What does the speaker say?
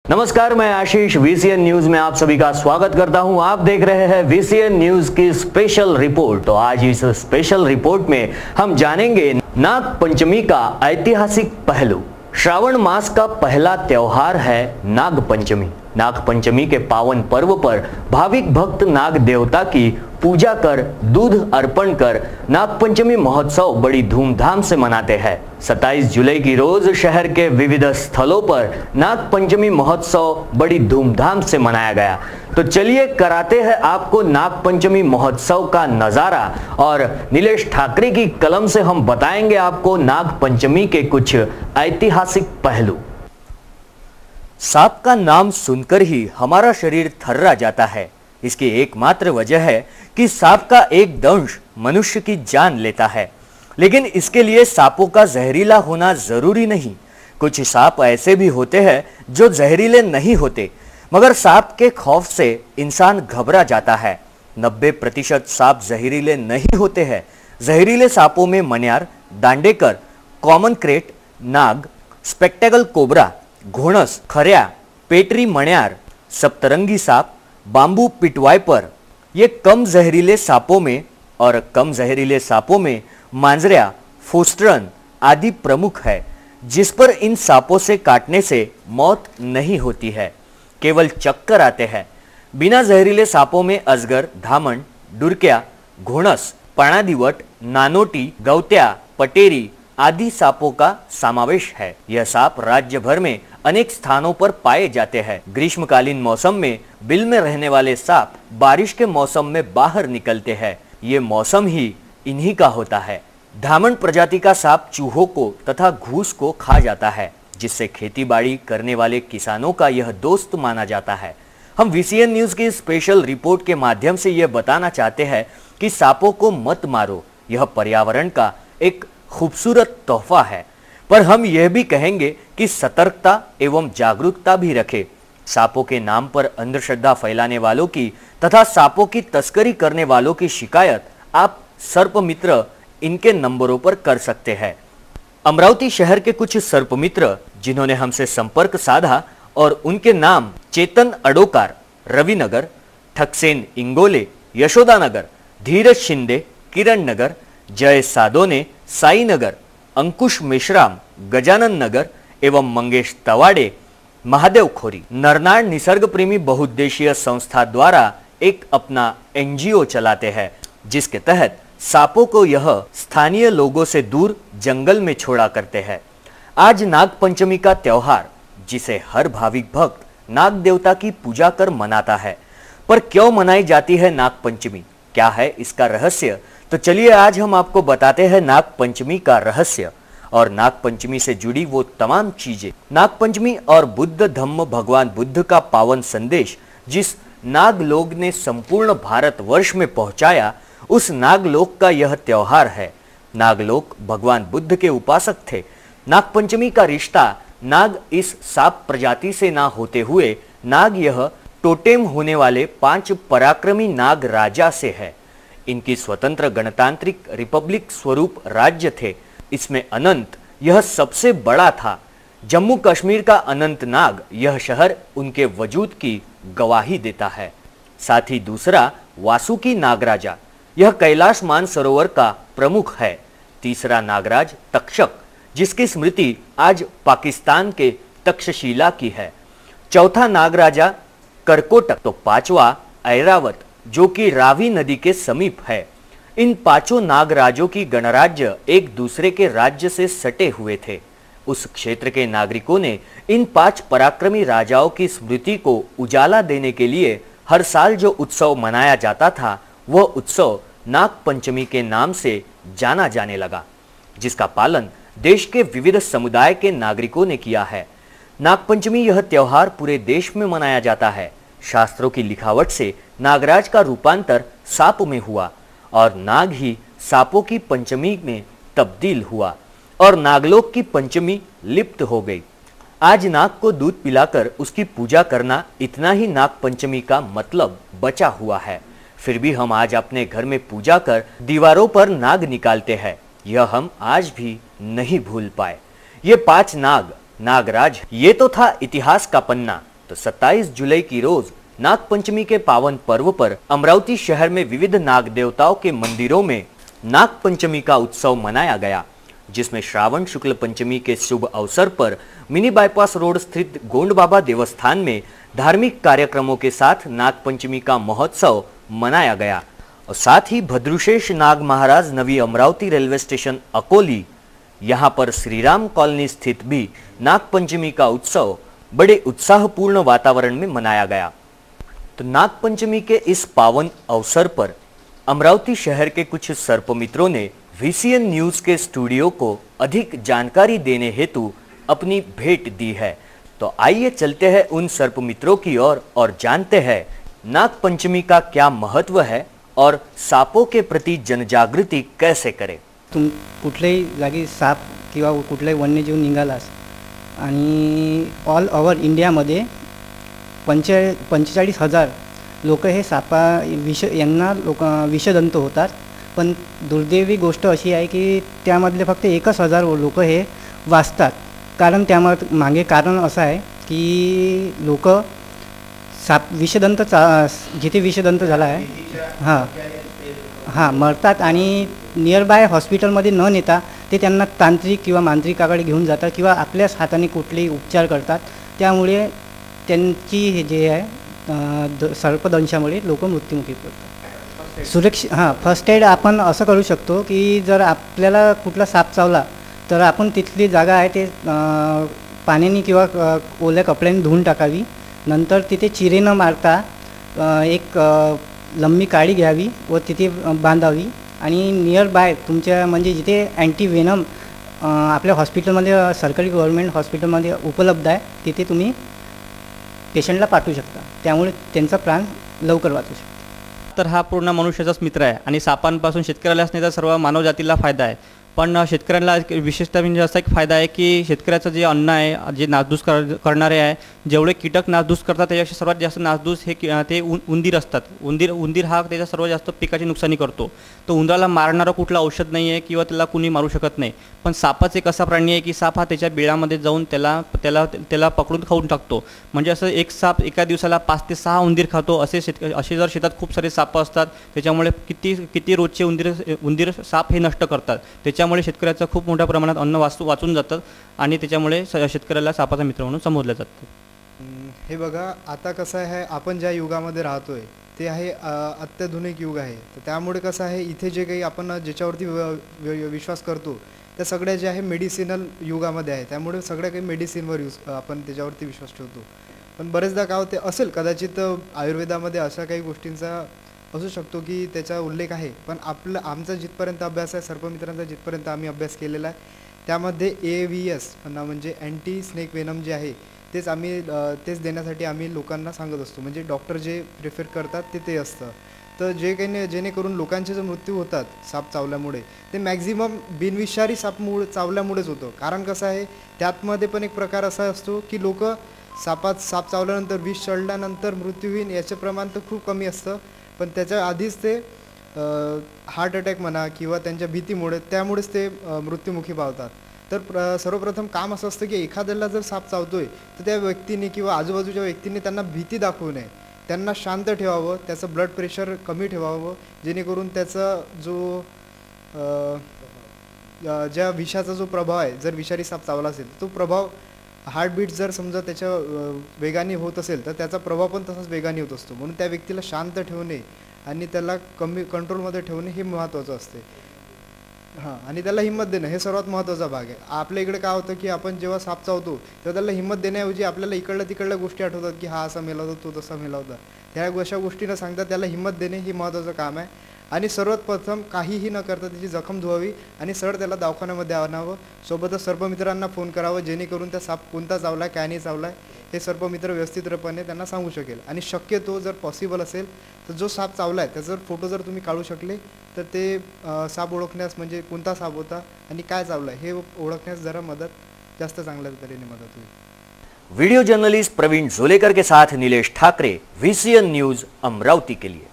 नमस्कार, मैं आशीष VCN news में आप सभी का स्वागत करता हूं। आप देख रहे हैं वीसीएन न्यूज की स्पेशल रिपोर्ट। तो आज इस स्पेशल रिपोर्ट में हम जानेंगे नाग पंचमी का ऐतिहासिक पहलू। श्रावण मास का पहला त्योहार है नाग पंचमी। नाग पंचमी के पावन पर्व पर भाविक भक्त नाग देवता की पूजा कर दूध अर्पण कर नाग पंचमी महोत्सव बड़ी धूमधाम से मनाते हैं। 27 जुलाई की रोज शहर के विविध स्थलों पर नाग पंचमी महोत्सव बड़ी धूमधाम से मनाया गया। तो चलिए कराते हैं आपको नाग पंचमी महोत्सव का नजारा और नीलेश ठाकरे की कलम से हम बताएंगे आपको नाग पंचमी के कुछ ऐतिहासिक पहलू। सांप का नाम सुनकर ही हमारा शरीर थर्रा जाता है। इसकी एकमात्र वजह है कि सांप का एक दंश मनुष्य की जान लेता है, लेकिन इसके लिए सांपों का जहरीला होना जरूरी नहीं। कुछ सांप ऐसे भी होते हैं जो जहरीले नहीं होते, मगर सांप के खौफ से इंसान घबरा जाता है। 90% सांप जहरीले नहीं होते हैं। जहरीले सांपों में मन्यार, दांडेकर, कॉमन क्रेट, नाग, स्पेक्टेकल कोबरा, घोणस, खऱ्या, पेटरी मण्यार, सप्तरंगी सांप, बांबू पिटवाइपर, ये कम जहरीले सांपों में और कम जहरीले सांपों में मांजरिया, फोस्ट्रन आदि प्रमुख है, जिस पर इन सांपों से काटने से मौत नहीं होती है, केवल चक्कर आते हैं। बिना जहरीले सांपों में अजगर, धामन, डुरक्या, घोणस, पाणादिवट, नानोटी, गौत्या, पटेरी आदि सांपों का समावेश है। यह सांप राज्य भर में अनेक स्थानों पर पाए जाते हैं। ग्रीष्मकालीन मौसम में बिल में रहने वाले सांप बारिश के मौसम में बाहर निकलते हैं। ये मौसम ही इन्हीं का होता है। धामन प्रजाति का सांप चूहों को तथा घूस को खा जाता है, जिससे खेतीबाड़ी करने वाले किसानों का यह दोस्त माना जाता है। हम वीसीएन न्यूज की स्पेशल रिपोर्ट के माध्यम से यह बताना चाहते हैं कि सांपों को मत मारो। यह पर्यावरण का एक खूबसूरत तोहफा है, पर हम यह भी कहेंगे कि सतर्कता एवं जागरूकता भी रखें। सांपों के नाम पर अंधश्रद्धा फैलाने वालों की तथा सांपों की तस्करी करने वालों की शिकायत आप सर्प मित्र इनके नंबरों पर कर सकते हैं। अमरावती शहर के कुछ सर्प मित्र जिन्होंने हमसे संपर्क साधा और उनके नाम चेतन अडोकार, रविनगर, ठकसेन इंगोले, यशोदानगर, धीरज शिंदे, किरण नगर, जय सादोने, साई नगर, अंकुश मेश्राम, गजानन नगर एवं मंगेश तवाड़े, महादेव खोरी। नरनाड़ निसर्ग प्रेमी बहुउद्देशीय संस्था द्वारा एक अपना एनजीओ चलाते हैं, जिसके तहत सांपों को यह स्थानीय लोगों से दूर जंगल में छोड़ा करते हैं। आज नाग पंचमी का त्योहार, जिसे हर भाविक भक्त नाग देवता की पूजा कर मनाता है, पर क्यों मनाई जाती है नाग पंचमी, क्या है इसका रहस्य? तो चलिए आज हम आपको बताते हैं नाग पंचमी का रहस्य और नाग पंचमी से जुड़ी वो तमाम चीजें। नाग पंचमी और बुद्ध धम्म भगवान बुद्ध का पावन संदेश जिस नागलोक ने संपूर्ण भारत वर्ष में पहुंचाया, उस नागलोक का यह त्योहार है। नागलोक भगवान बुद्ध के उपासक थे। नाग पंचमी का रिश्ता नाग इस सांप प्रजाति से ना होते हुए नाग यह टोटेम होने वाले 5 पराक्रमी नाग राजा से है। इनकी स्वतंत्र गणतांत्रिक रिपब्लिक स्वरूप राज्य थे। इसमें अनंत यह सबसे बड़ा था। जम्मू कश्मीर का अनंतनाग यह शहर उनके वजूद की गवाही देता है। साथ ही दूसरा वासुकी नागराजा, यह कैलाश मानसरोवर का प्रमुख है। तीसरा नागराज तक्षक, जिसकी स्मृति आज पाकिस्तान के तक्षशिला की है। चौथा नागराजा करकोटक, तो पांचवा ऐरावत, जो कि रावी नदी के समीप है। इन पांचों नागराजों की गणराज्य एक दूसरे के राज्य से सटे हुए थे। उस क्षेत्र के नागरिकों ने इन 5 पराक्रमी राजाओं की स्मृति को उजाला देने के लिए हर साल जो उत्सव मनाया जाता था, वह उत्सव नाग पंचमी के नाम से जाना जाने लगा, जिसका पालन देश के विविध समुदाय के नागरिकों ने किया है। नाग पंचमी यह त्योहार पूरे देश में मनाया जाता है। शास्त्रों की लिखावट से नागराज का रूपांतर सांप में हुआ और नाग ही सांपों की पंचमी में तब्दील हुआ और नागलोक की पंचमी लिप्त हो गई। आज नाग को दूध पिलाकर उसकी पूजा करना, इतना ही नाग पंचमी का मतलब बचा हुआ है। फिर भी हम आज अपने घर में पूजा कर दीवारों पर नाग निकालते हैं। यह हम आज भी नहीं भूल पाए। ये 5 नाग, नागराज, ये तो था इतिहास का पन्ना। तो 27 जुलाई की रोज नागपंचमी के पावन पर्व पर अमरावती शहर में विविध नाग देवताओं के मंदिरों में नागपंचमी का उत्सव मनाया गया, जिसमें श्रावण शुक्ल पंचमी के शुभ अवसर पर मिनी बाईपास रोड स्थित गोंड बाबा देवस्थान में धार्मिक कार्यक्रमों के साथ नागपंचमी का महोत्सव मनाया गया और साथ ही भद्रुशेष नाग महाराज नवी अमरावती रेलवे स्टेशन अकोली, यहाँ पर श्रीराम कॉलोनी स्थित भी नागपंचमी का उत्सव बड़े उत्साहपूर्ण वातावरण में मनाया गया। तो नागपंचमी के इस पावन अवसर पर अमरावती शहर के कुछ सर्पमित्रों ने VCN न्यूज के स्टूडियो को अधिक जानकारी देने हेतु अपनी भेंट दी है। तो आइए चलते हैं उन सर्पमित्रों की ओर और जानते हैं नागपंचमी का क्या महत्व है और सापों के प्रति जनजागृती कैसे करें। तुम कुठल्याही जागी साप किंवा कुठलाही वन्यजीव निघालास आणि ऑल ओव्हर इंडियामध्ये 45,000 लोक हे यांना विषदंत होतात, पण दुर्दैवी गोष्ट अशी आहे की त्यामधले फक्त 1,000 लोक हे वाचतात। कारण त्यामागे कारण असं आहे की लोक साप विषदंत जिथे विषदंत झाला आहे हां मरतात आणि नियरबाय हॉस्पिटलमध्ये न नेता ते त्यांना तांत्रिक किंवा मांत्रिकाकडे घेऊन जातात किंवा आपल्याच हाताने कुठलेही उपचार करतात। त्यामुळे त्यांची जे आहे सर्पदंशामुळे लोक मृत्युमुखी पडतात। फर्स्ट एड आपण असं करू शकतो की जर आपल्याला कुठला साप चावला तर आपण तिथली जागा आहे ते पाण्याने किंवा ओल्या कपड्याने धुवून टाकावी। नंतर तिथे चिरे न मारता एक लंबी काडी घ्यावी व तिथे बांधावी आणि नियर बाय तुमच्या म्हणजे जिथे अँटी वेनम आपल्या हॉस्पिटलमध्ये सरकारी गव्हर्नमेंट हॉस्पिटलमध्ये उपलब्ध आहे तिथे तुम्ही पेशंटला पाठवू शकता, त्यामुळे त्यांचा प्राण लवकर वाचू शकतो। तर हा पूर्ण मनुष्याचाच मित्र आहे आणि सापांपासून शेतकऱ्यालाच नाही तर सर्व मानवजातीला फायदा आहे। पण शेतकऱ्यांना विशेषतः म्हणजे असा एक फायदा आहे की शेतकऱ्याचं जे अन्न आहे जे नासधूस करणारे आहे, जेवढे कीटक नासधूस करतात त्याच्यापेक्षा सर्वात जास्त नासधूस ते उंदीर असतात। उंदीर हा त्याच्या सर्वात जास्त पिकाची नुकसानी करतो। तो उंदराला मारणारा कुठला औषध नाही आहे किंवा त्याला कुणी मारू शकत नाही। पण सापाच एक असा प्राणी आहे की साप हा त्याच्या बिळामध्ये जाऊन त्याला पकडून खाऊन टाकतो। म्हणजे असं एक साप एका दिवसाला 5 ते 6 उंदीर खातो। असे जर शेतात खूप सारे साप असतात त्याच्यामुळे किती रोजचे उंदीर साप हे नष्ट करतात। त्याच्यामुळे शेतकऱ्याचं खूप मोठ्या प्रमाणात अन्न वाचून जातं आणि त्याच्यामुळे शेतकऱ्याला सापाचा मित्र म्हणून संबोधलं जातं। हे बघा, आता कसं आहे, आपण ज्या युगामध्ये राहतोय ते आहे अत्याधुनिक युग आहे। तर त्यामुळे कसं आहे, इथे जे काही आपण ज्याच्यावरती विश्वास करतो त्या सगळ्या जे आहे मेडिसिनल युगामध्ये आहे, त्यामुळे सगळ्या काही मेडिसिनवर आपण त्याच्यावरती विश्वास ठेवतो। पण बरेचदा काय होते असेल कदाचित आयुर्वेदामध्ये अशा काही गोष्टींचा असू शकतो की त्याचा उल्लेख आहे, पण आमचा जिथपर्यंत अभ्यास आहे, सर्पमित्रांचा जिथपर्यंत आम्ही अभ्यास केलेला आहे त्यामध्ये AVS म्हणजे अँटी स्नेक वेनम जे आहे तेच देण्यासाठी आम्ही लोकांना सांगत असतो। म्हणजे डॉक्टर जे प्रिफर करतात ते असतं। तर जेणेकरून लोकांचे जे मृत्यू होतात साप चावल्यामुळे ते मॅक्झिमम बिनविषारी साप चावल्यामुळेच होतं। कारण कसं आहे, त्यातमध्ये पण एक प्रकार असा असतो की लोक साप चावल्यानंतर विष चढल्यानंतर मृत्यू होईल याचे प्रमाण तर खूप कमी असतं, पण त्याच्या आधीच ते हार्ट अटॅक म्हणा किंवा त्यांच्या भीतीमुळे त्यामुळेच ते मृत्युमुखी पावतात। तर सर्वप्रथम काम असं असतं की एखाद्याला जर साप चावतोय तर त्या व्यक्तीने किंवा आजूबाजूच्या व्यक्तीने त्यांना भीती दाखवू नये, त्यांना शांत ठेवावं, त्याचं ब्लड प्रेशर कमी ठेवावं, जेणेकरून त्याचा जो ज्या विषाचा जो प्रभाव आहे, जर विषारी साप चावला असेल तो प्रभाव हार्टबीट जर समजा त्याच्या वेगाने होत असेल तर त्याचा प्रभाव पण तसाच वेगाने होत असतो। म्हणून त्या व्यक्तीला शांत ठेवणे आणि त्याला कमी कंट्रोलमध्ये ठेवणे हे महत्त्वाचं असते। आणि त्याला हिंमत देणं हे सर्वात महत्त्वाचा भाग आहे। आपल्या इकडे काय होतं की आपण जेव्हा साप चावतो तेव्हा त्याला हिंमत देण्याऐवजी आपल्याला इकडल्या तिकडल्या गोष्टी आठवतात की हा असा मेला होता, तो तसा मेला होता, ह्या अशा गोष्टी न सांगता त्याला हिंमत देणे हे महत्त्वाचं काम आहे। आणि सर्वात प्रथम काहीही न करता त्याची जखम धुवावी आणि सरळ त्याला दवाखान्यामध्ये आणावं, सोबतच सर्पमित्रांना फोन करावं जेणेकरून त्या साप कोणता चावलाय काय नाही चावलाय हे सर्पमित्र व्यवस्थितपणे त्यांना सांगू शकेल। आणि शक्यतो जर पॉसिबल असेल तर जो साप चावलाय त्याचा फोटो जर तुम्ही काढू शकले तर ते साप ओळखण्यास म्हणजे कोणता साप होता आणि काय चावलाय हे ओळखण्यास जरा जास्त चांगल्या तऱ्हेने मदत होईल। वीडियो जर्नलिस्ट प्रवीण जोलेकर के साथ नीलेश ठाकरे, VCN न्यूज अमरावती के लिए।